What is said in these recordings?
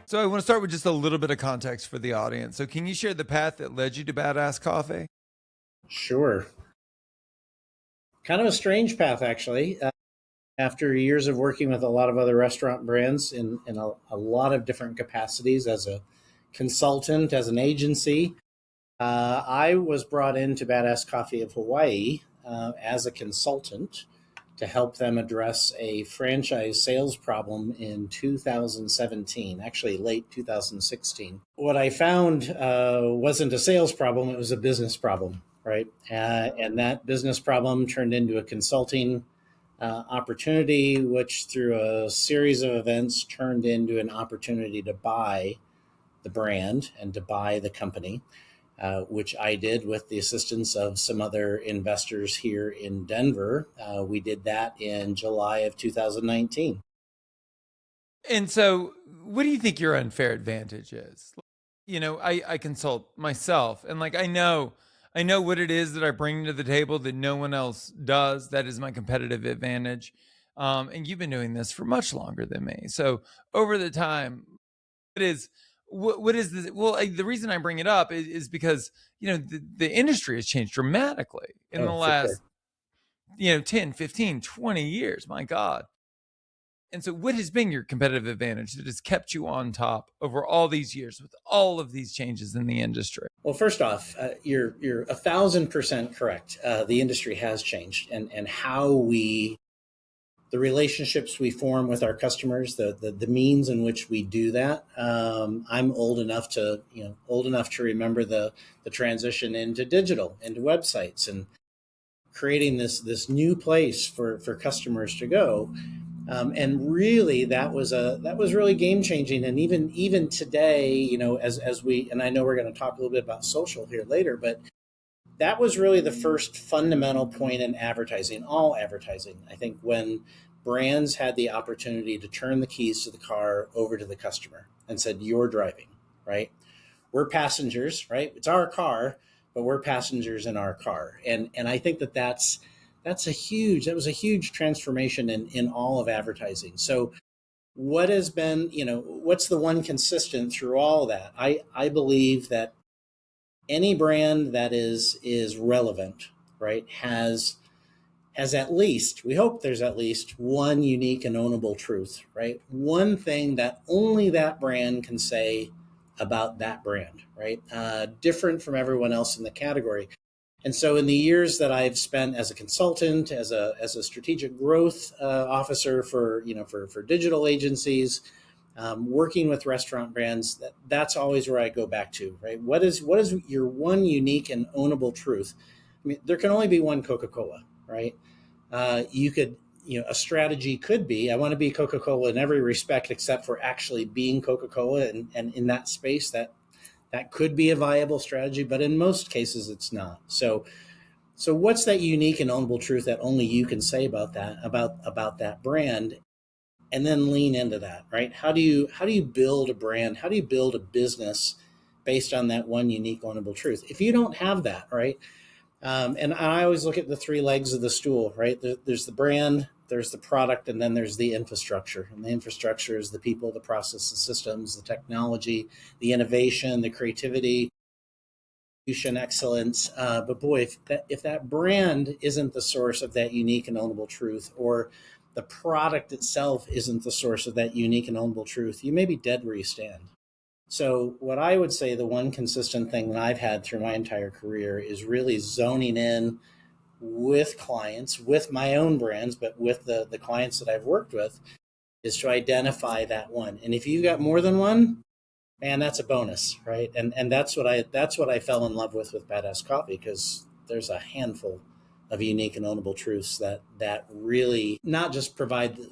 So I want to start with just a little bit of context for the audience. So can you share the path that led you to Badass Coffee? Sure. Kind of a strange path, actually. After years of working with a lot of other restaurant brands in a lot of different capacities as a consultant, as an agency, I was brought into Badass Coffee of Hawaii as a consultant to help them address a franchise sales problem in 2017, actually late 2016. What I found wasn't a sales problem, it was a business problem, right? And that business problem turned into a consulting opportunity, which through a series of events turned into an opportunity to buy the brand and to buy the company. Which I did with the assistance of some other investors here in Denver. We did that in July of 2019. And so what do you think your unfair advantage is? I consult myself and I know what it is that I bring to the table that no one else does. That is my competitive advantage. And you've been doing this for much longer than me. So over the time, it is what is this? Well, the reason I bring it up is because the industry has changed dramatically in the Oh, for sure. last 10, 15, 20 years. My God. And so what has been your competitive advantage that has kept you on top over all these years with all of these changes in the industry? Well, first off, you're 1,000% correct. The industry has changed, and how the relationships we form with our customers, the means in which we do that. I'm old enough to remember the transition into digital, into websites, and creating this new place for customers to go. And really, that was really game changing. And even today, as we, and I know we're going to talk a little bit about social here later, but that was really the first fundamental point in advertising, all advertising. I think when brands had the opportunity to turn the keys to the car over to the customer and said, "You're driving, right? We're passengers, right? It's our car, but we're passengers in our car." And I think that was a huge transformation in all of advertising. So what has been, what's the one consistent through all of that? I believe that any brand that is relevant, right, has at least, we hope there's at least one unique and ownable truth, right? One thing that only that brand can say about that brand, right? Different from everyone else in the category. And so in the years that I've spent as a consultant, as a strategic growth officer for digital agencies, working with restaurant brands, that's always where I go back to, right? What is your one unique and ownable truth? I mean, there can only be one Coca-Cola, right? You could, a strategy could be, I want to be Coca-Cola in every respect except for actually being Coca-Cola, and in that space that could be a viable strategy, but in most cases it's not. So what's that unique and ownable truth that only you can say about that brand? And then lean into that, right? How do you build a brand? How do you build a business based on that one unique ownable truth? If you don't have that, right? And I always look at the three legs of the stool, right? There's the brand, there's the product, and then there's the infrastructure. And the infrastructure is the people, the process, the systems, the technology, the innovation, the creativity, excellence. But boy, if that brand isn't the source of that unique and ownable truth, or the product itself isn't the source of that unique and ownable truth, you may be dead where you stand. So what I would say, the one consistent thing that I've had through my entire career is really zoning in with clients, with my own brands, but with the clients that I've worked with, is to identify that one. And if you've got more than one, man, that's a bonus, right? And that's what I fell in love with Badass Coffee, because there's a handful of unique and ownable truths that really not just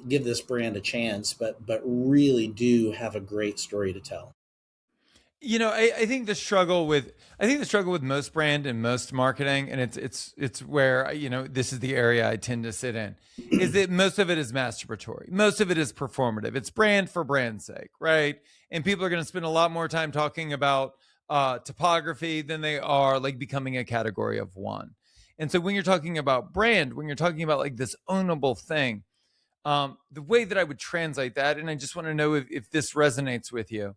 give this brand a chance, but really do have a great story to tell. I think the struggle with most brand and most marketing, and it's where this is the area I tend to sit in, is that most of it is masturbatory, most of it is performative. It's brand for brand's sake, right? And people are going to spend a lot more time talking about topography than they are like becoming a category of one. And so when you're talking about brand, when you're talking about like this ownable thing, the way that I would translate that, and I just want to know if this resonates with you,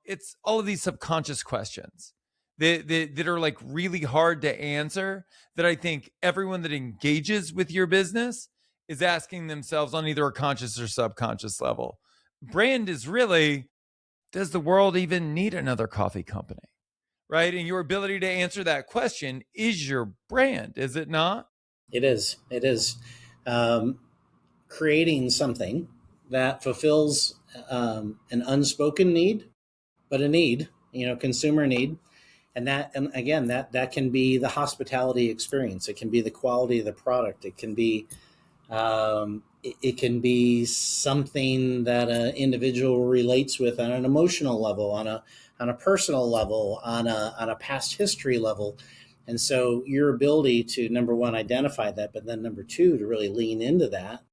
It's all of these subconscious questions that are like really hard to answer, that I think everyone that engages with your business is asking themselves on either a conscious or subconscious level. Brand is really, does the world even need another coffee company? Right? And your ability to answer that question is your brand, is it not? It is. It is. Um, Creating something that fulfills an unspoken need, but a need, consumer need. And again, that can be the hospitality experience. It can be the quality of the product. It can be it can be something that an individual relates with on an emotional level, on a personal level, on a past history level. And so your ability to, number one, identify that, but then number two, to really lean into that,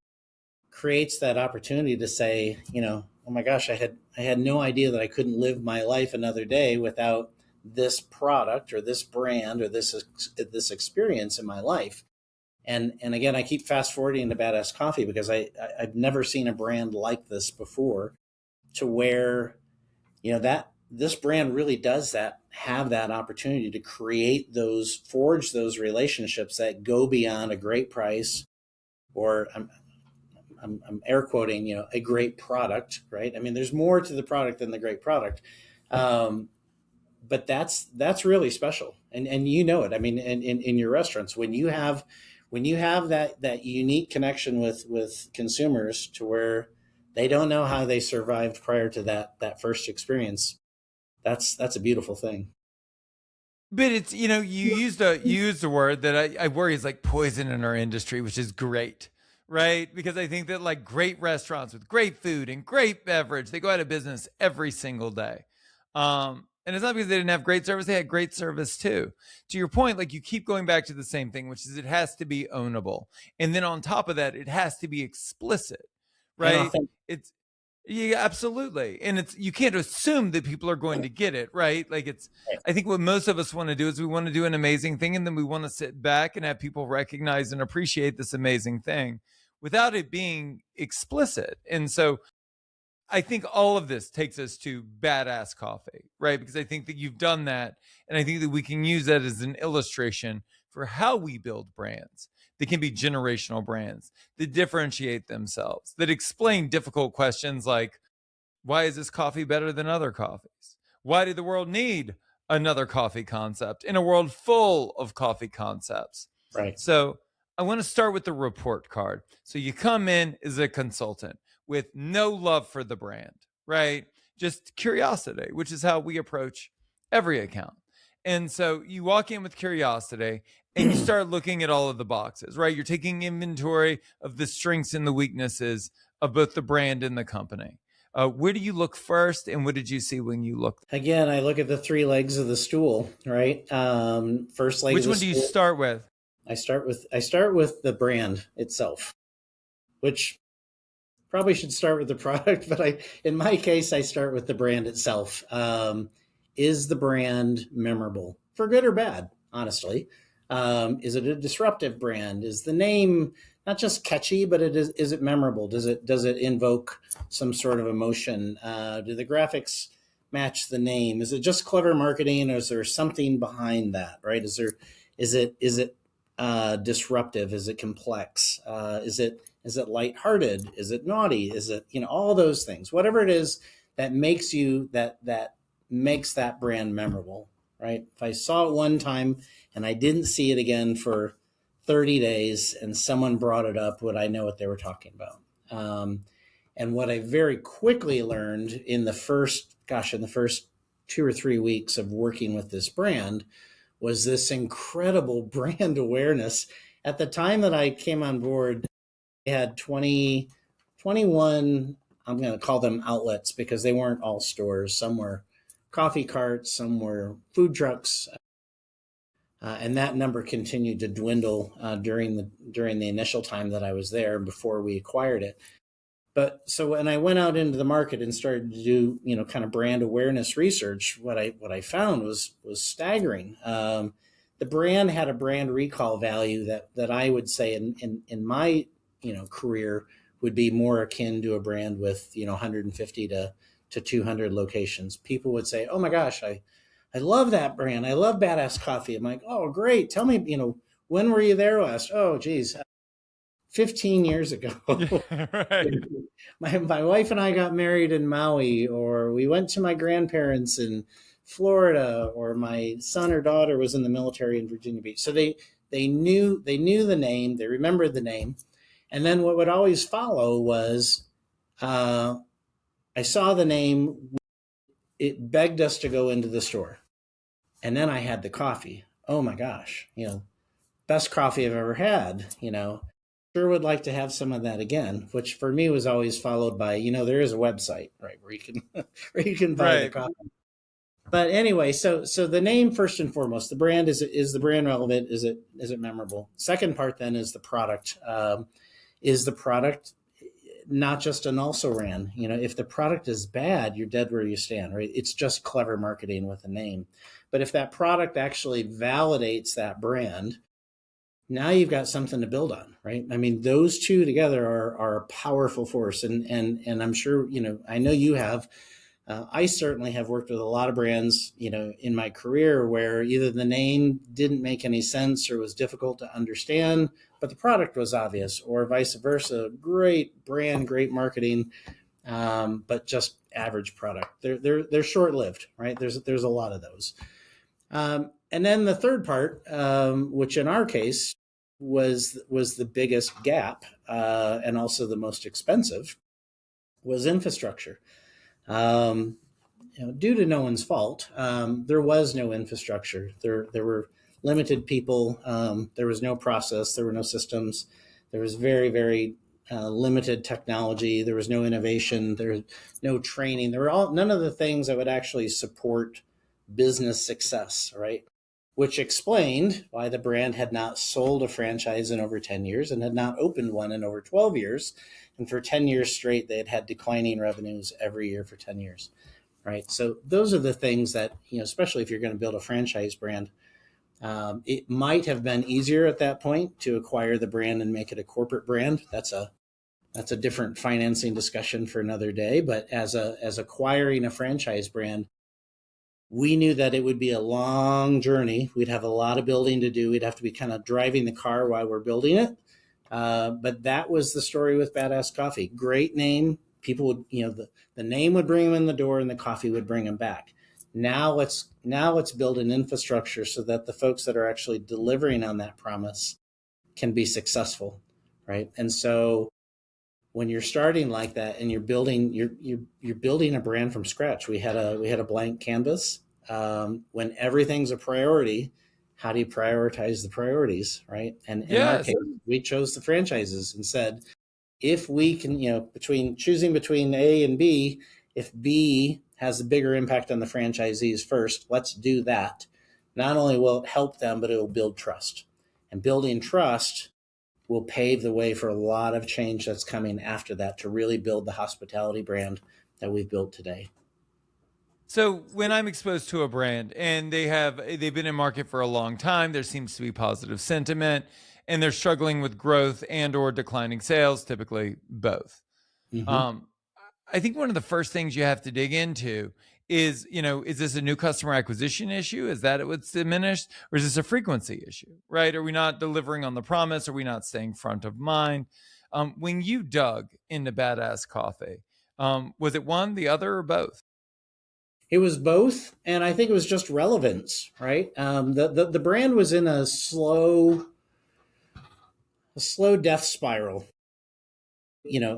creates that opportunity to say, oh my gosh, I had no idea that I couldn't live my life another day without this product or this brand or this experience in my life. And again, I keep fast forwarding to Badass Coffee because I've never seen a brand like this before, to where, that this brand really does have that opportunity to forge those relationships that go beyond a great price, or I'm air quoting, a great product, right? I mean, there's more to the product than the great product. But that's really special. And it. I mean, in your restaurants, when you have that unique connection with consumers, to where they don't know how they survived prior to that first experience, that's a beautiful thing. But it's, you used a word that I worry is like poison in our industry, which is great, right? Because I think that like great restaurants with great food and great beverage, they go out of business every single day. And it's not because they didn't have great service, they had great service too. To your point, like you keep going back to the same thing, which is it has to be ownable. And then on top of that, it has to be explicit, And right? authentic. It's, yeah, absolutely. And it's, you can't assume that people are going to get it, right? Like it's, I think what most of us want to do is we want to do an amazing thing, and then we want to sit back and have people recognize and appreciate this amazing thing without it being explicit. And so I think all of this takes us to Badass Coffee, right? Because I think that you've done that. And I think that we can use that as an illustration for how we build brands. They can be generational brands that differentiate themselves, that explain difficult questions like, why is this coffee better than other coffees? Why did the world need another coffee concept in a world full of coffee concepts? Right. So I want to start with the report card. So you come in as a consultant with no love for the brand, right? Just curiosity, which is how we approach every account. And so you walk in with curiosity and you start looking at all of the boxes, right? You're taking inventory of the strengths and the weaknesses of both the brand and the company. Where do you look first, and what did you see when you looked? Again, I look at the three legs of the stool, right? First leg Which of the one do you stool, start with? I start with the brand itself, which probably should start with the product, but in my case, I start with the brand itself. Is the brand memorable, for good or bad? Honestly, is it a disruptive brand? Is the name not just catchy, but is it memorable? Does it invoke some sort of emotion? Do the graphics match the name? Is it just clever marketing, or is there something behind that? Right? Is it disruptive? Is it complex? Is it lighthearted? Is it naughty? Is it, all those things? Whatever it is that makes that makes that brand memorable, right? If I saw it one time and I didn't see it again for 30 days and someone brought it up, would I know what they were talking about? And what I very quickly learned in the first 2 or 3 weeks of working with this brand was this incredible brand awareness. At the time that I came on board, they had 21, I'm going to call them outlets because they weren't all stores. Some were coffee carts, some were food trucks. And that number continued to dwindle during the initial time that I was there before we acquired it. But so when I went out into the market and started to do, kind of brand awareness research, what I found was staggering. The brand had a brand recall value that I would say in my career would be more akin to a brand with 150 to to 200 locations. People would say, "Oh my gosh, I love that brand. I love Badass Coffee." I'm like, "Oh, great. Tell me, when were you there last?" "Oh, geez, 15 years ago." Yeah, right. My wife and I got married in Maui, or we went to my grandparents in Florida, or my son or daughter was in the military in Virginia Beach. So they knew the name, they remembered the name. And then what would always follow was, uh, I saw the name, it begged us to go into the store. And then I had the coffee. Oh my gosh, best coffee I've ever had, Sure would like to have some of that again, which for me was always followed by, there is a website, right, where you can where you can buy the Right. coffee. But anyway, so the name first and foremost, the brand is the brand relevant? Is it memorable? Second part then is the product. Is the product not just an also ran? If the product is bad, you're dead where you stand, right? It's just clever marketing with a name. But if that product actually validates that brand, now you've got something to build on, right? I mean, those two together are a powerful force. And I'm sure, I know you have. I certainly have worked with a lot of brands, in my career where either the name didn't make any sense or was difficult to understand, but the product was obvious, or vice versa. Great brand, great marketing, but just average product. They're short lived, right? There's a lot of those. And then the third part, which in our case was the biggest gap, and also the most expensive, was infrastructure. Due to no one's fault, there was no infrastructure. There were limited people. There was no process. There were no systems. There was very, very limited technology. There was no innovation. There was no training. There were none of the things that would actually support business success, right? Which explained why the brand had not sold a franchise in over 10 years and had not opened one in over 12 years. And for 10 years straight, they had declining revenues every year for 10 years, right? So those are the things that, especially if you're going to build a franchise brand, it might have been easier at that point to acquire the brand and make it a corporate brand. That's a different financing discussion for another day. But as acquiring a franchise brand, we knew that it would be a long journey. We'd have a lot of building to do. We'd have to be kind of driving the car while we're building it. But that was the story with Badass Coffee. Great name. People would, the name would bring them in the door and the coffee would bring them back. Now let's build an infrastructure so that the folks that are actually delivering on that promise can be successful, right? And so when you're starting like that and you're building a brand from scratch, we had a blank canvas. When everything's a priority, how do you prioritize the priorities, right? And in our Yes. case, we chose the franchises and said, if we can, choosing between A and B, if B has a bigger impact on the franchisees first, let's do that. Not only will it help them, but it will build trust. And building trust will pave the way for a lot of change that's coming after that to really build the hospitality brand that we've built today. So when I'm exposed to a brand and they've been in market for a long time, there seems to be positive sentiment, and they're struggling with growth and or declining sales, typically both. Mm-hmm. Um, I think one of the first things you have to dig into is this a new customer acquisition issue? Is that what's diminished? Or is this a frequency issue, right? Are we not delivering on the promise? Are we not staying front of mind? When you dug into Badass Coffee, was it one, the other, or both? It was both, and I think it was just relevance, right? The brand was in a slow death spiral.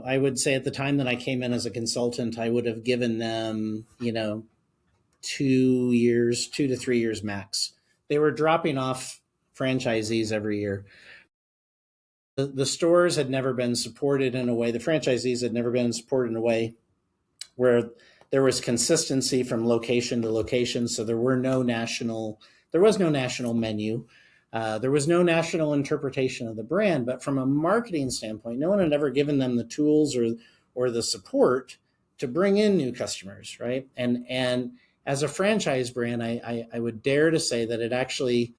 I would say at the time that I came in as a consultant, I would have given them, 2 to 3 years max. They were dropping off franchisees every year. The stores had never been supported in a way, the franchisees had never been supported in a way where there was consistency from location to location. So there was no national menu. There was no national interpretation of the brand, but from a marketing standpoint, no one had ever given them the tools or the support to bring in new customers, right? And as a franchise brand, I would dare to say that it actually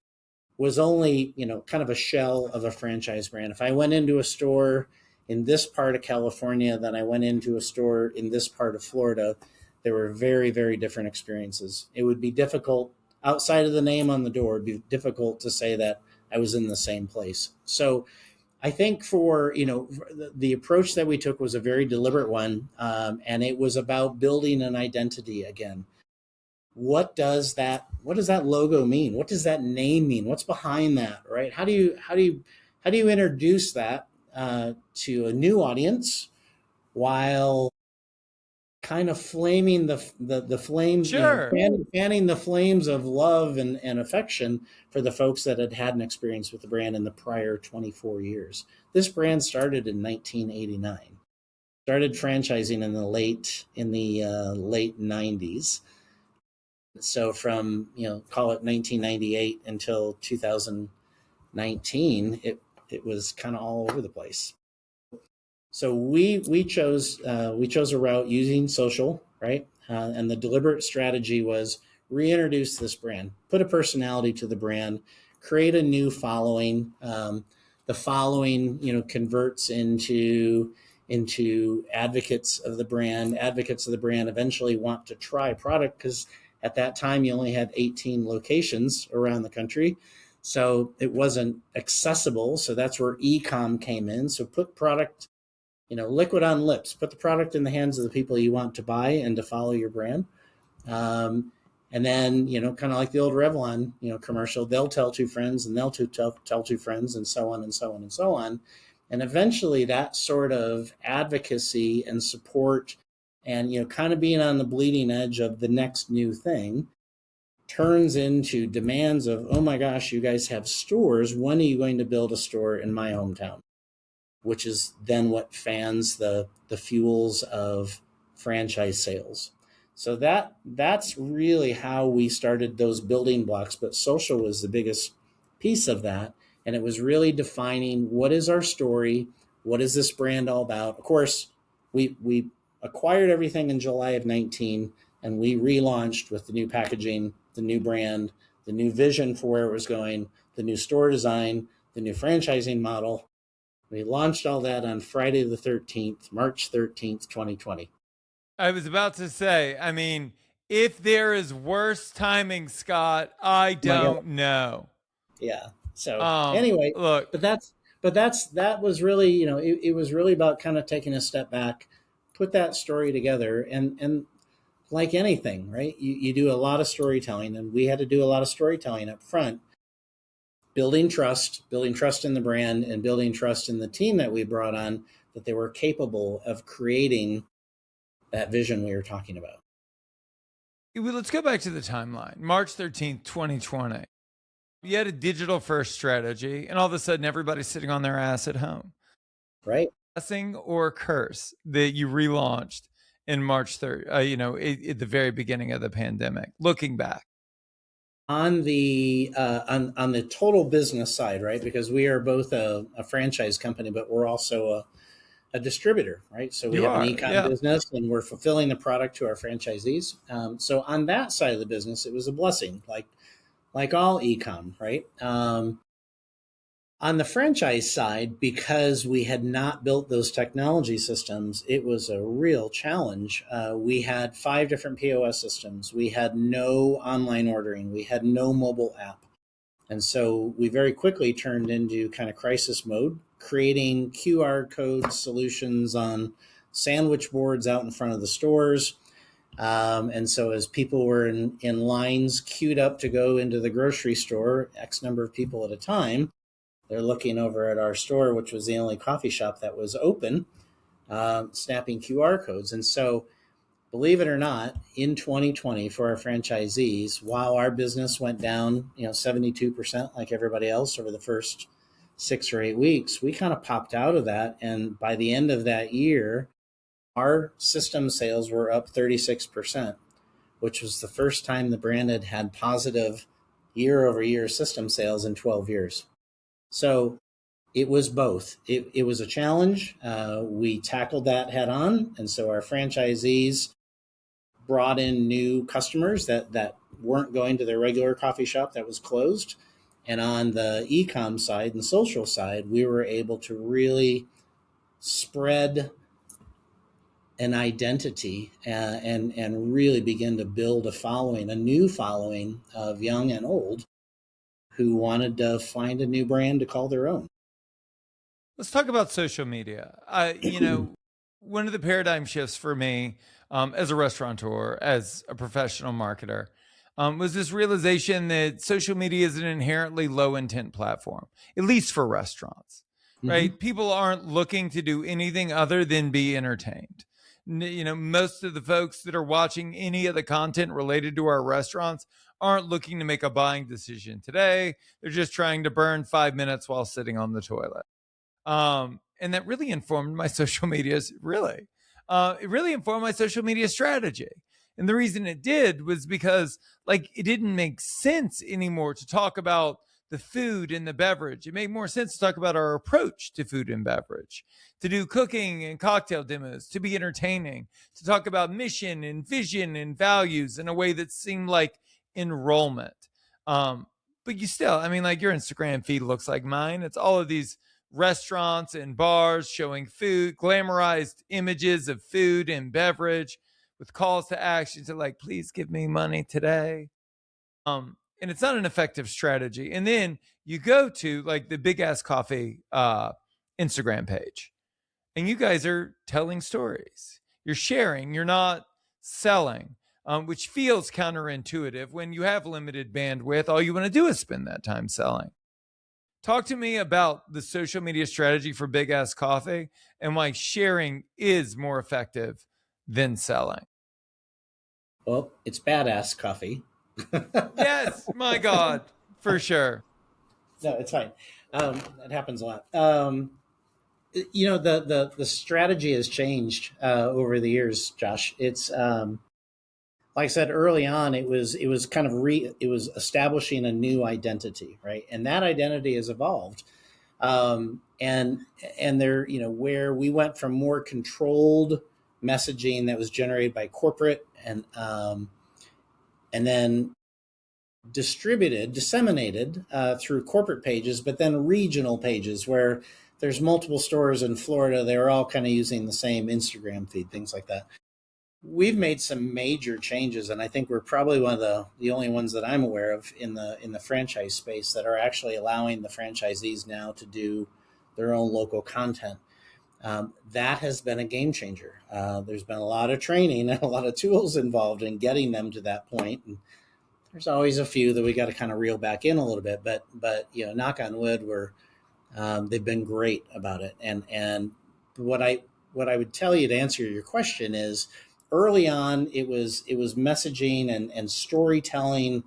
was only, kind of a shell of a franchise brand. If I went into a store in this part of California, then I went into a store in this part of Florida, They were very, very different experiences. It would be difficult outside of the name on the door. It'd be difficult to say that I was in the same place. So I think for the approach that we took was a very deliberate one, and it was about building an identity again. What does that logo mean? What does that name mean? What's behind that, right? How do you introduce that to a new audience while kind of flaming the flames, Sure. fanning the flames of love and affection for the folks that had an experience with the brand in the prior 24 years. This brand started in 1989. Started franchising in the late 90s. So from call it 1998 until 2019, it was kind of all over the place. So we chose a route using social, right? And the deliberate strategy was reintroduce this brand, put a personality to the brand, create a new following. The following, converts into advocates of the brand. Advocates of the brand eventually want to try product because at that time you only had 18 locations around the country. So it wasn't accessible. So that's where e-com came in. So put product, liquid on lips, put the product in the hands of the people you want to buy and to follow your brand. And then, kind of like the old Revlon, commercial, they'll tell two friends and they'll tell two friends and so on and so on and so on. And eventually that sort of advocacy and support and, kind of being on the bleeding edge of the next new thing turns into demands of, oh my gosh, you guys have stores. When are you going to build a store in my hometown? Which is then what fans the fuels of franchise sales. So that's really how we started those building blocks. But social was the biggest piece of that. And it was really defining what is our story? What is this brand all about? Of course, we acquired everything in July of 19 and we relaunched with the new packaging, the new brand, the new vision for where it was going, the new store design, the new franchising model. We launched all that on Friday the 13th, March 13th, 2020. I was about to say, I mean, if there is worse timing, Scott, I Oh my God. don't know. Yeah. So anyway, Look, that was really, it was really about kind of taking a step back, put that story together and like anything, right? You do a lot of storytelling and we had to do a lot of storytelling up front, building trust in the brand and building trust in the team that we brought on that they were capable of creating that vision we were talking about. let's go back to the timeline. March 13th, 2020. You had a digital first strategy, and all of a sudden everybody's sitting on their ass at home. Right. Blessing or curse that you relaunched in March 3rd, at the very beginning of the pandemic, looking back? On the on the total business side, right? Because we are both a franchise company, but we're also a distributor, right? So we You have an are, e-com yeah. business and we're fulfilling the product to our franchisees. So on that side of the business, it was a blessing, like all e-com, right? On the franchise side, because we had not built those technology systems, it was a real challenge. We had 5 different POS systems. We had no online ordering. We had no mobile app. And so we very quickly turned into kind of crisis mode, creating QR code solutions on sandwich boards out in front of the stores. And so as people were in lines queued up to go into the grocery store, X number of people at a time, they're looking over at our store, which was the only coffee shop that was open, snapping QR codes. And so believe it or not, in 2020 for our franchisees, while our business went down, 72% like everybody else over the first 6 or 8 weeks, we kind of popped out of that. And by the end of that year, our system sales were up 36%, which was the first time the brand had had positive year over year system sales in 12 years. So it was both. It was a challenge. We tackled that head on. And so our franchisees brought in new customers that weren't going to their regular coffee shop that was closed. And on the e-com side and social side, we were able to really spread an identity and really begin to build a new following of young and old who wanted to find a new brand to call their own. Let's talk about social media. One of the paradigm shifts for me as a restaurateur, as a professional marketer, was this realization that social media is an inherently low intent platform, at least for restaurants, Mm-hmm. right? People aren't looking to do anything other than be entertained. Most of the folks that are watching any of the content related to our restaurants aren't looking to make a buying decision today. They're just trying to burn 5 minutes while sitting on the toilet. And that really informed my social medias. It really informed my social media strategy. And the reason it did was because, like, it didn't make sense anymore to talk about the food and the beverage. It made more sense to talk about our approach to food and beverage, to do cooking and cocktail demos, to be entertaining, to talk about mission and vision and values in a way that seemed like enrollment. But you still, I mean, like, your Instagram feed looks like mine. It's all of these restaurants and bars showing food, glamorized images of food and beverage with calls to action to, like, please give me money today. And it's not an effective strategy. And then you go to, like, the Big Ass Coffee Instagram page, and you guys are telling stories. You're sharing, you're not selling, which feels counterintuitive when you have limited bandwidth. All you want to do is spend that time selling. Talk to me about the social media strategy for Big Ass Coffee and why sharing is more effective than selling. Well, it's badass coffee. Yes, my God, for sure. No, it's fine. It happens a lot. The strategy has changed over the years, Josh. It's like I said early on, it was kind of it was establishing a new identity, right? And that identity has evolved. And there, where we went from more controlled messaging that was generated by corporate and then disseminated through corporate pages, but then regional pages where there's multiple stores in Florida. They're all kind of using the same Instagram feed, things like that. We've made some major changes, and I think we're probably one of the only ones that I'm aware of in the franchise space that are actually allowing the franchisees now to do their own local content. That has been a game changer. There's been a lot of training and a lot of tools involved in getting them to that point. And there's always a few that we got to kind of reel back in a little bit, but knock on wood, they've been great about it. And what I would tell you to answer your question is, early on, it was messaging and storytelling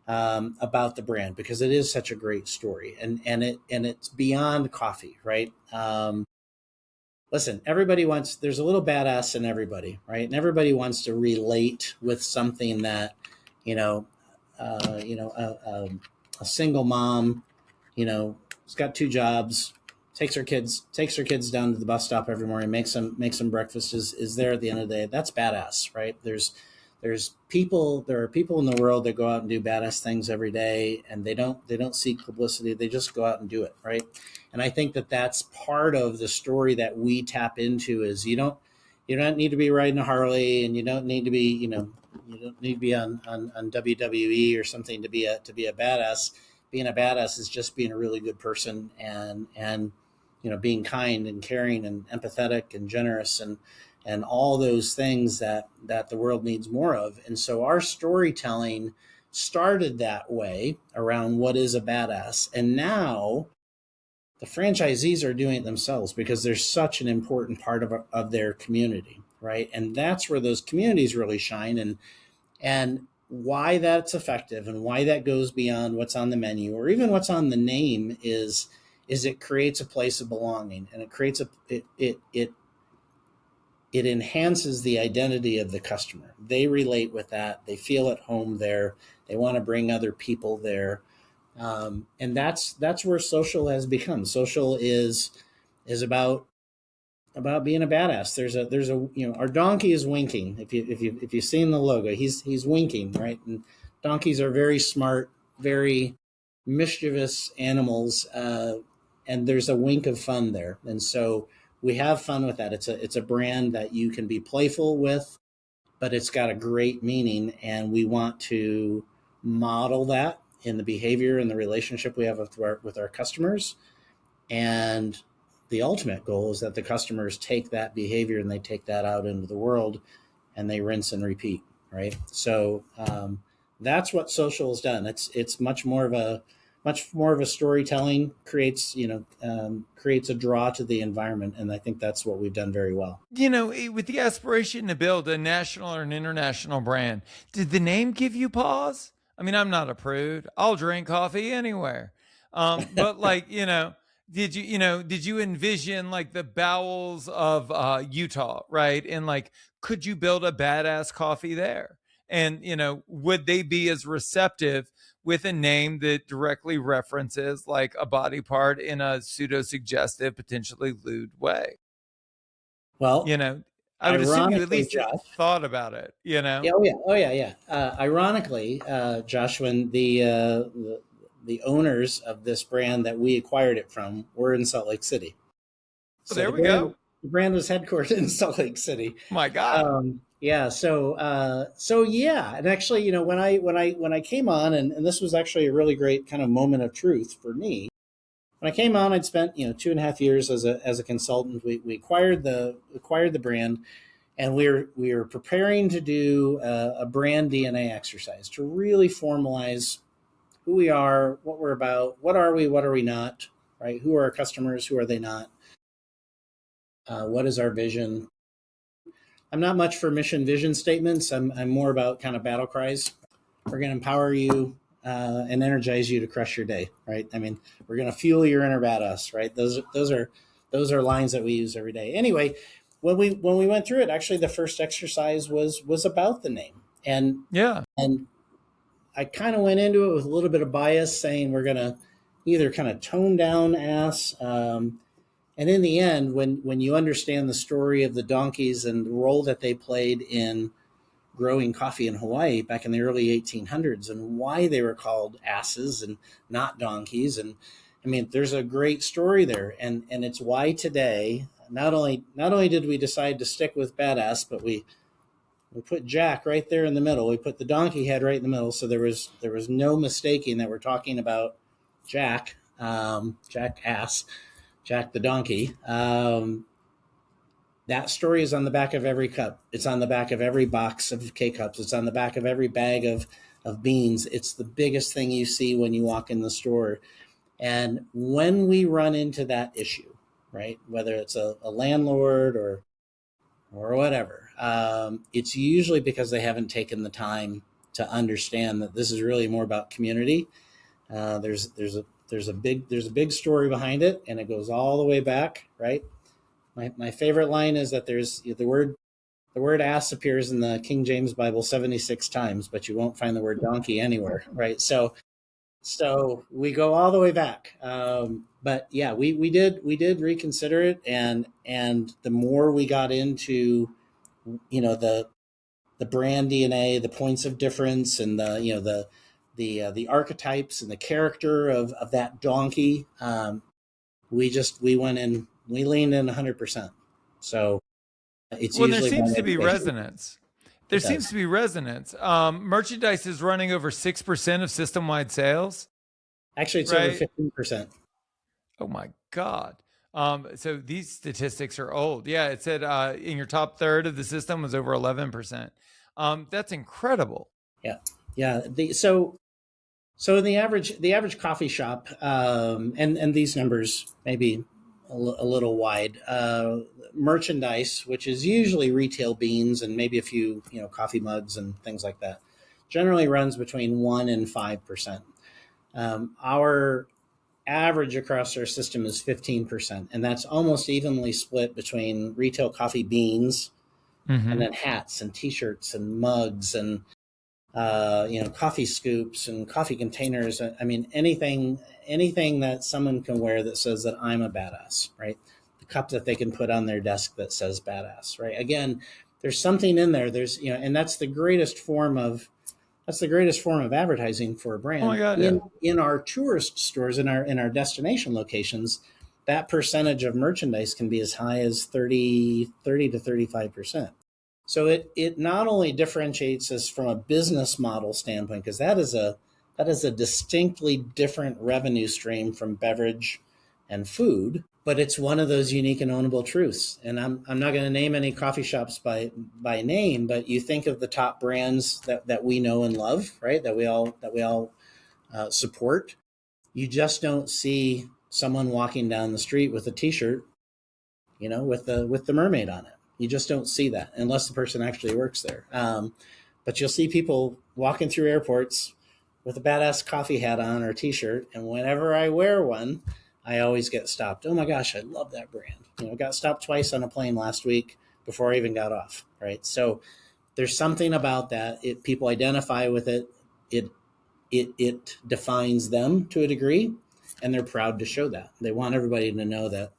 about the brand, because it is such a great story, and it's beyond coffee, right? Listen, there's a little badass in everybody, right? And everybody wants to relate with something that, a single mom, has got two jobs, takes her kids down to the bus stop every morning, makes them breakfast, is there at the end of the day. That's badass, right? There are people in the world that go out and do badass things every day, and they don't seek publicity. They just go out and do it, right? And I think that that's part of the story that we tap into. Is you don't need to be riding a Harley, and you don't need to be you don't need to be on WWE or something to be a badass. Being a badass is just being a really good person and being kind and caring and empathetic and generous and all those things that the world needs more of. And so our storytelling started that way around what is a badass. And now the franchisees are doing it themselves because they're such an important part of their community, right? And that's where those communities really shine. And why that's effective and why that goes beyond what's on the menu or even what's on the name is it creates a place of belonging, and it creates it enhances the identity of the customer. They relate with that. They feel at home there. They want to bring other people there. And that's where social has become. Social is about being a badass. There's a our donkey is winking. If you've seen the logo, he's winking, right? And donkeys are very smart, very mischievous animals, and there's a wink of fun there. And so we have fun with that. It's a brand that you can be playful with, but it's got a great meaning, and we want to model that in the behavior and the relationship we have with our customers. And the ultimate goal is that the customers take that behavior and they take that out into the world, and they rinse and repeat, right? So that's what social has done. It's much more of a storytelling, creates creates a draw to the environment, and I think that's what we've done very well. With the aspiration to build a national or an international brand, did the name give you pause? I mean, I'm not a prude. I'll drink coffee anywhere. But like, did you envision like the bowels of Utah, right? And like, could you build a badass coffee there? And would they be as receptive with a name that directly references like a body part in a pseudo suggestive, potentially lewd way? Well, You know, I would assume you at ironically, least Josh. thought about it, Yeah, oh yeah, oh yeah, yeah. Ironically, Josh, when the owners of this brand that we acquired it from were in Salt Lake City, Oh, so there we go. the brand was headquartered in Salt Lake City. My God. Yeah, so yeah, and actually, when I came on, and this was actually a really great kind of moment of truth for me. When I came on, I'd spent 2.5 years as a consultant. We acquired the brand, and we were preparing to do a brand DNA exercise to really formalize who we are, what we're about, what are we not, right? Who are our customers, who are they not? What is our vision? I'm not much for mission vision statements. I'm more about kind of battle cries. We're going to empower you and energize you to crush your day, right? I mean, we're going to fuel your inner badass, right? Those are lines that we use every day. Anyway, when we went through it, actually, the first exercise was about the name, Yeah. and I kind of went into it with a little bit of bias, saying we're going to either kind of tone down ass. And in the end, when you understand the story of the donkeys and the role that they played in growing coffee in Hawaii back in the early 1800s, and why they were called asses and not donkeys, and I mean, there's a great story there, and it's why today not only did we decide to stick with badass, but we put Jack right there in the middle. We put the donkey head right in the middle, so there was no mistaking that we're talking about Jack, Jack Ass, Jack the donkey. That story is on the back of every cup. It's on the back of every box of K cups. It's on the back of every bag of beans. It's the biggest thing you see when you walk in the store. And when we run into that issue, right, whether it's a landlord or whatever, it's usually because they haven't taken the time to understand that this is really more about community. There's a big story behind it, and it goes all the way back, right? My favorite line is that there's the word ass appears in the King James Bible 76 times, but you won't find the word donkey anywhere, right? So we go all the way back. But yeah, we did reconsider it, and the more we got into the brand DNA, the points of difference, and the archetypes and the character of that donkey, we went in, we leaned in 100%. So it's Well, there usually about seems to be education. resonance. There It seems does. to be resonance. Merchandise is running over 6% of system wide sales, Actually, it's over right? 15%. Oh my God. So these statistics are old. Yeah, it said in your top third of the system was over 11%. That's incredible. Yeah, yeah. So in the average coffee shop, and these numbers may be a little wide. Merchandise, which is usually retail beans and maybe a few coffee mugs and things like that, generally runs between 1% and 5%. Our average across our system is 15%, and that's almost evenly split between retail coffee beans and Hmm. then hats and T-shirts and mugs and coffee scoops and coffee containers. I mean, anything that someone can wear that says that I'm a badass, right? The cup that they can put on their desk that says badass, right? Again, there's something in there. And that's the greatest form of advertising for a Oh my brand God. Yeah. in our tourist stores, in our destination locations. that percentage of merchandise can be as high as 30 to 35%. So it not only differentiates us from a business model standpoint, because that is a distinctly different revenue stream from beverage and food, but it's one of those unique and ownable truths. And I'm not going to name any coffee shops by name, but you think of the top brands that we know and love, right? That we all support. You just don't see someone walking down the street with a T-shirt, with the mermaid on it. You just don't see that unless the person actually works there. But you'll see people walking through airports with a badass coffee hat on or T-shirt, and whenever I wear one, I always get stopped. Oh my gosh, I love that brand. Got stopped twice on a plane last week before I even got off. Right, so there's something about that. People identify with it. It defines them to a degree, and they're proud to show that. They want everybody to know that,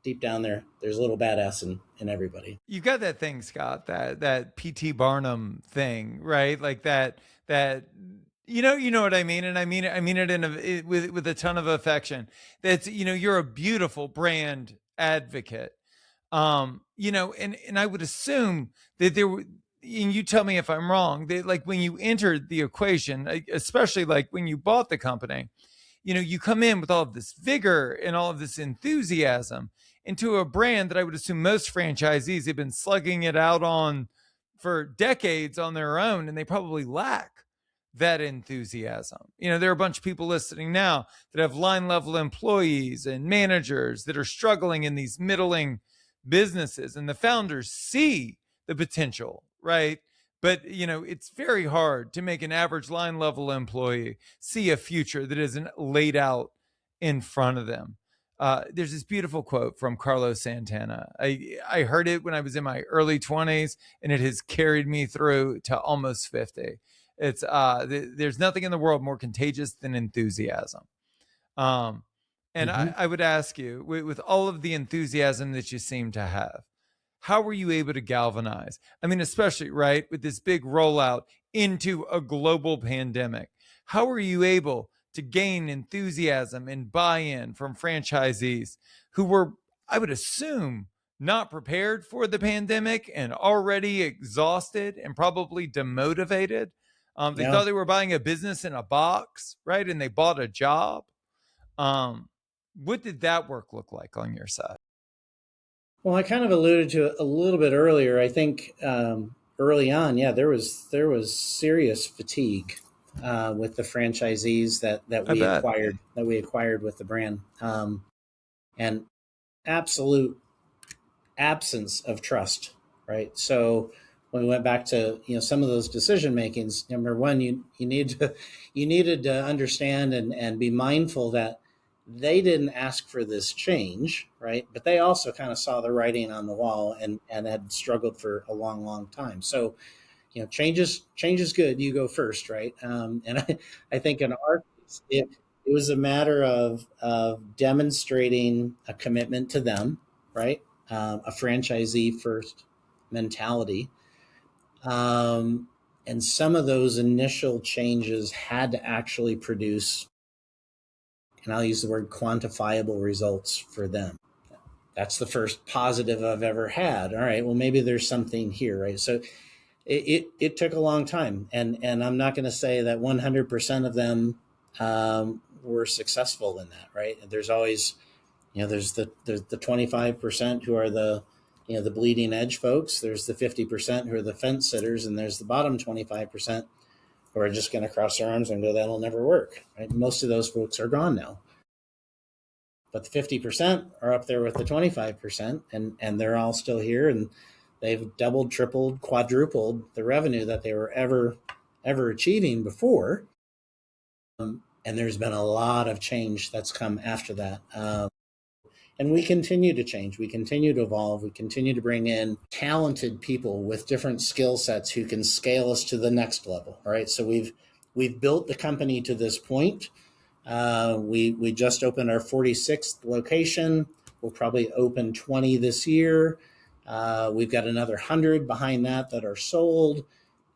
deep down there's a little badass in everybody. You got that thing, Scott, that PT Barnum thing, right? Like that you know what I mean, and I mean it with a ton of affection. That's you're a beautiful brand advocate. And I would assume that there were, and you tell me if I'm wrong, that like when you entered the equation, especially like when you bought the company, you come in with all of this vigor and all of this enthusiasm into a brand that I would assume most franchisees have been slugging it out on for decades on their own, and they probably lack that enthusiasm. There are a bunch of people listening now that have line level employees and managers that are struggling in these middling businesses, and the founders see the potential, right? But it's very hard to make an average line level employee see a future that isn't laid out in front of them. There's this beautiful quote from Carlos Santana. I heard it when I was in my early 20s, and it has carried me through to almost 50. It's there's nothing in the world more contagious than enthusiasm. And I would ask you, with all of the enthusiasm that you seem to have, how were you able to galvanize? I mean, especially, right, with this big rollout into a global pandemic, how were you able to gain enthusiasm and buy-in from franchisees who were, I would assume, not prepared for the pandemic and already exhausted and probably demotivated? They thought they were buying a business in a box, right? And they bought a job. What did that work look like on your side? Well, I kind of alluded to it a little bit earlier. I think early on, there was serious fatigue with the franchisees that we acquired with the brand, and absolute absence of trust. Right, so when we went back to some of those decision makings, number one, you needed to understand and be mindful that they didn't ask for this change, right? But they also kind of saw the writing on the wall and had struggled for a long time. So, change is good. You go first, right? And I think in our case, it was a matter of demonstrating a commitment to them, right? A franchisee first mentality. And some of those initial changes had to actually produce, and I'll use the word quantifiable results for them. That's the first positive I've ever had. All right, well, maybe there's something here, right? So it took a long time, and I'm not going to say that 100% of them were successful in that, right? There's always, there's the 25% who are the bleeding edge folks. There's the 50% who are the fence sitters, and there's the bottom 25% who are just going to cross their arms and go, that'll never work. Right? Most of those folks are gone now. But the 50% are up there with the 25%, and they're all still here, and they've doubled, tripled, quadrupled the revenue that they were ever achieving before. And there's been a lot of change that's come after that. And we continue to change. We continue to evolve. We continue to bring in talented people with different skill sets who can scale us to the next level. All right. So we've built the company to this point. We just opened our 46th location. We'll probably open 20 this year. We've got another 100 behind that are sold.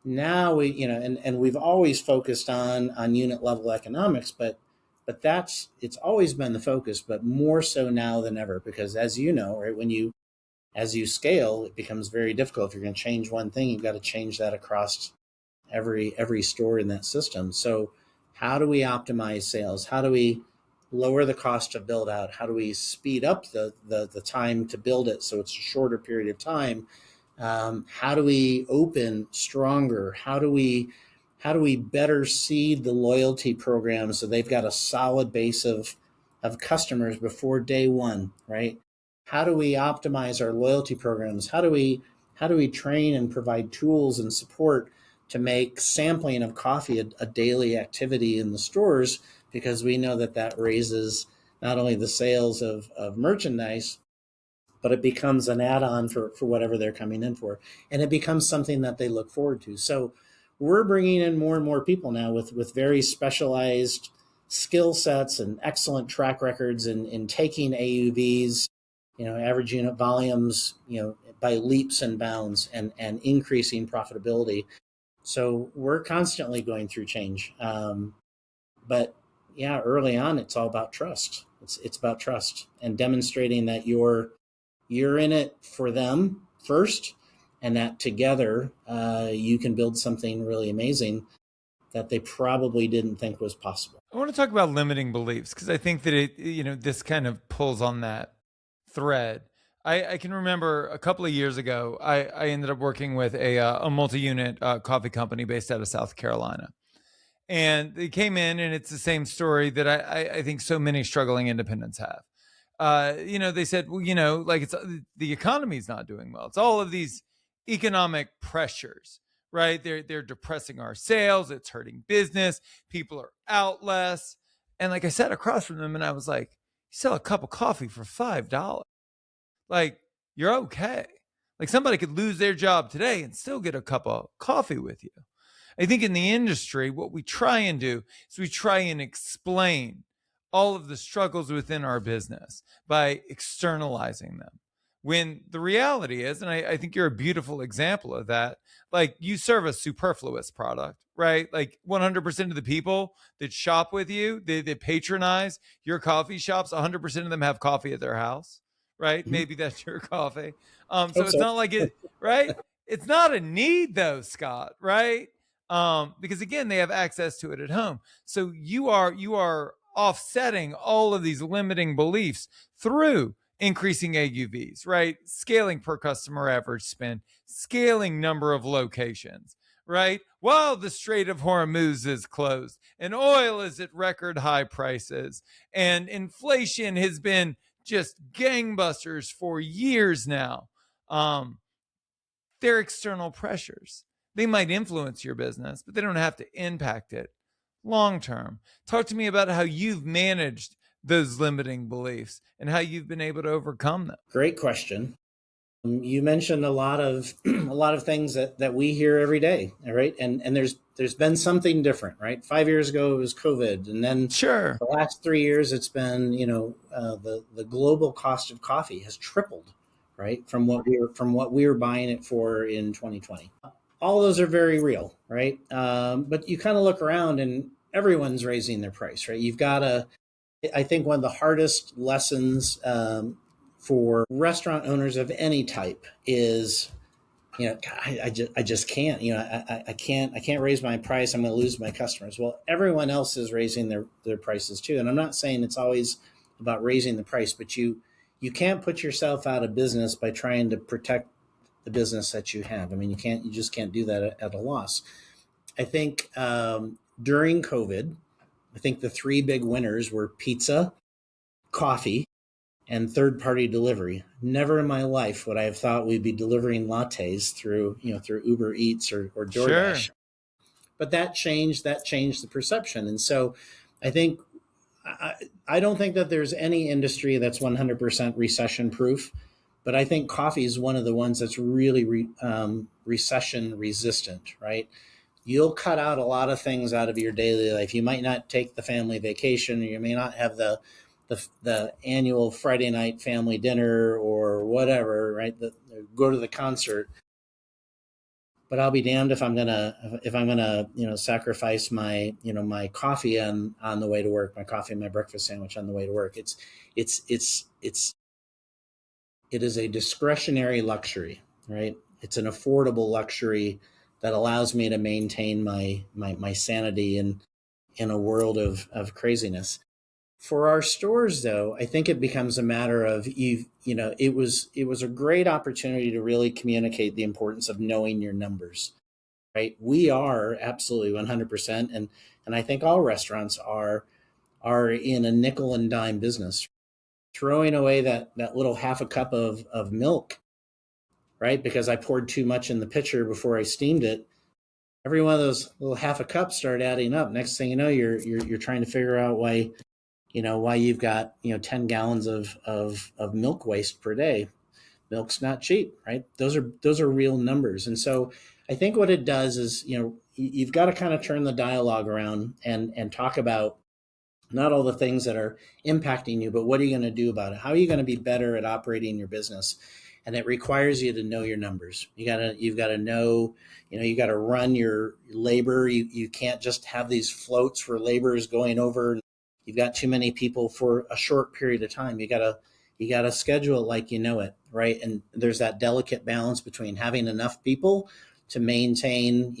Now and we've always focused on unit level economics, but But it's always been the focus, but more so now than ever, because as you know, right, as you scale, it becomes very difficult. If you're going to change one thing, you've got to change that across every store in that system. So how do we optimize sales? How do we lower the cost to build out? How do we speed up the time to build it so it's a shorter period of time? How do we open stronger? How do we better seed the loyalty program so they've got a solid base of customers before day one, right? How do we optimize our loyalty programs? How do we train and provide tools and support to make sampling of coffee a daily activity in the stores? Because we know that raises not only the sales of merchandise, but it becomes an add-on for whatever they're coming in for. And it becomes something that they look forward to. So we're bringing in more and more people now with very specialized skill sets and excellent track records in taking AUVs, average unit volumes, by leaps and bounds, and increasing profitability. So we're constantly going through change. But yeah, early on, it's all about trust. It's about trust and demonstrating that you're in it for them first, and that together you can build something really amazing that they probably didn't think was possible. I want to talk about limiting beliefs because I think that this kind of pulls on that thread. I can remember a couple of years ago, I ended up working with a multi-unit coffee company based out of South Carolina. And they came in, and it's the same story that I think so many struggling independents have. They said, well, like it's the economy's not doing well. It's all of these economic pressures, right? They're depressing our sales. It's hurting business. People are out less. And like I sat across from them, and I was like, you sell a cup of coffee for $5. Like, you're okay. Like, somebody could lose their job today and still get a cup of coffee with you. I think in the industry, what we try and do is we try and explain all of the struggles within our business by externalizing them. When the reality is, and I think you're a beautiful example of that, like you serve a superfluous product, right? Like 100% of the people that shop with you, they patronize your coffee shops, 100% of them have coffee at their house, right? Mm-hmm. Maybe that's your coffee. So Hope it's so. not like it, right? It's not a need though, Scott, right? Because again, they have access to it at home. So you are offsetting all of these limiting beliefs through increasing AUVs, right? Scaling per customer average spend, scaling number of locations, right? While the Strait of Hormuz is closed and oil is at record high prices and inflation has been just gangbusters for years now. They're external pressures. They might influence your business, but they don't have to impact it long term. Talk to me about how you've managed those limiting beliefs and how you've been able to overcome them. Great question. You mentioned a lot of a lot of things that we hear every day, all right? And there's been something different, right? 5 years ago it was COVID, and then Sure. the last 3 years it's been the global cost of coffee has tripled, right? From what we were buying it for in 2020. All those are very real, right? But you kind of look around and everyone's raising their price, right? You've got to. I think one of the hardest lessons for restaurant owners of any type is, I just can't, I can't raise my price. I'm going to lose my customers. Well, everyone else is raising their prices too. And I'm not saying it's always about raising the price, but you can't put yourself out of business by trying to protect the business that you have. I mean, you just can't do that at a loss. I think during COVID, I think the three big winners were pizza, coffee, and third-party delivery. Never in my life would I have thought we'd be delivering lattes through Uber Eats or DoorDash. Sure. But that changed the perception. And so I think I don't think that there's any industry that's 100% recession proof, but I think coffee is one of the ones that's really recession resistant, right? You'll cut out a lot of things out of your daily life. You might not take the family vacation, or you may not have the annual Friday night family dinner or whatever, right? Go to the concert. but I'll be damned if I'm gonna sacrifice my coffee on the way to work, my coffee and my breakfast sandwich on the way to work. It is a discretionary luxury, right? It's an affordable luxury that allows me to maintain my sanity in a world of craziness. For our stores, though, I think it becomes a matter of it was a great opportunity to really communicate the importance of knowing your numbers, right? We are absolutely 100%, and I think all restaurants are in a nickel and dime business. Throwing away that little half a cup of milk, right? Because I poured too much in the pitcher before I steamed it. Every one of those little half a cups start adding up. Next thing you know, you're trying to figure out why you've got 10 gallons of milk waste per day. Milk's not cheap, right? Those are real numbers. And so I think what it does is, you've got to kind of turn the dialogue around and talk about not all the things that are impacting you, but what are you going to do about it? How are you going to be better at operating your business? And it requires you to know your numbers. You've got to know, you got to run your labor. You can't just have these floats where labor is going over. You've got too many people for a short period of time. You got to schedule it like you know it, right? And there's that delicate balance between having enough people to maintain,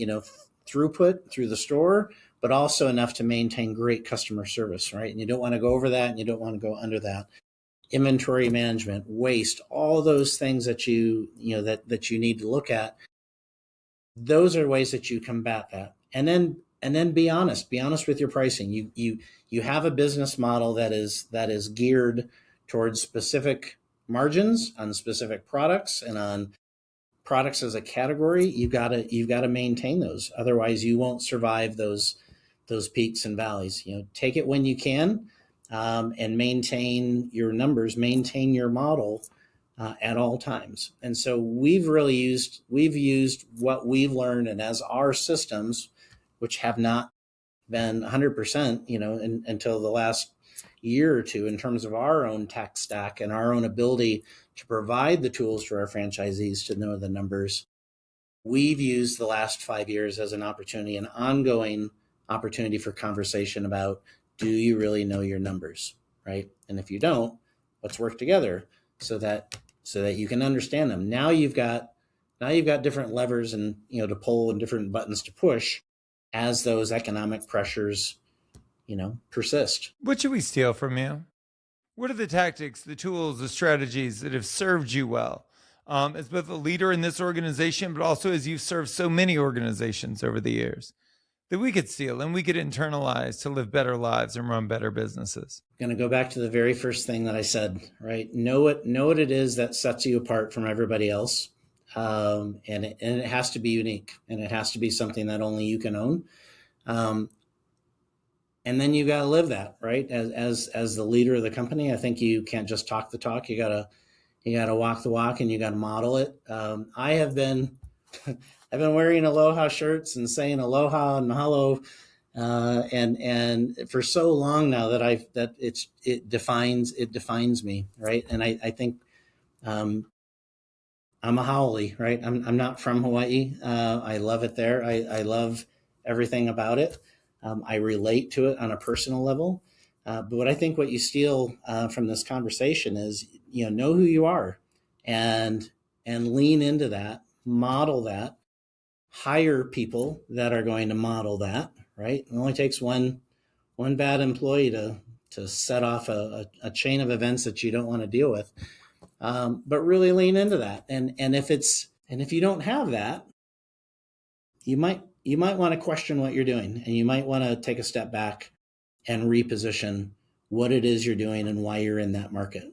throughput through the store, but also enough to maintain great customer service, right? And you don't want to go over that, and you don't want to go under that. Inventory management, waste, all those things that that you need to look at. Those are ways that you combat that. And then be honest with your pricing. You have a business model that is geared towards specific margins on specific products and on products as a category. You've got to maintain those. Otherwise, you won't survive those peaks and valleys. Take it when you can, and maintain your numbers, maintain your model at all times. And so we've used what we've learned, and as our systems, which have not been 100%, until the last year or two, in terms of our own tech stack and our own ability to provide the tools for our franchisees to know the numbers. We've used the last 5 years as an ongoing opportunity for conversation about, do you really know your numbers, right? And if you don't, let's work together so that you can understand them. Now you've got different levers and to pull and different buttons to push as those economic pressures persist. What should we steal from you? What are the tactics, the tools, the strategies that have served you well? As both a leader in this organization, but also as you've served so many organizations over the years, that we could steal and we could internalize to live better lives and run better businesses? I'm going to go back to the very first thing that I said, right? Know what it is that sets you apart from everybody else. And it has to be unique, and it has to be something that only you can own. And then you got to live that, right? As the leader of the company, I think you can't just talk the talk. You gotta walk the walk, and you got to model it. I have been I've been wearing aloha shirts and saying aloha and mahalo, and for so long now that it defines me, right? And I think I'm a Haole, right? I'm not from Hawaii. I love it there. I love everything about it. I relate to it on a personal level. But what I think what you steal from this conversation is, know who you are, and lean into that, model that, hire people that are going to model that, right? It only takes one bad employee to set off a chain of events that you don't want to deal with. But really lean into that. And if you don't have that, you might want to question what you're doing, and you might want to take a step back and reposition what it is you're doing and why you're in that market.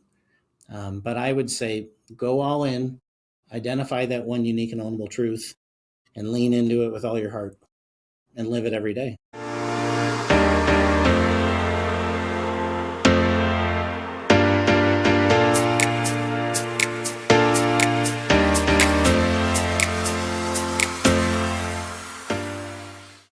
But I would say go all in, identify that one unique and ownable truth, and lean into it with all your heart and live it every day.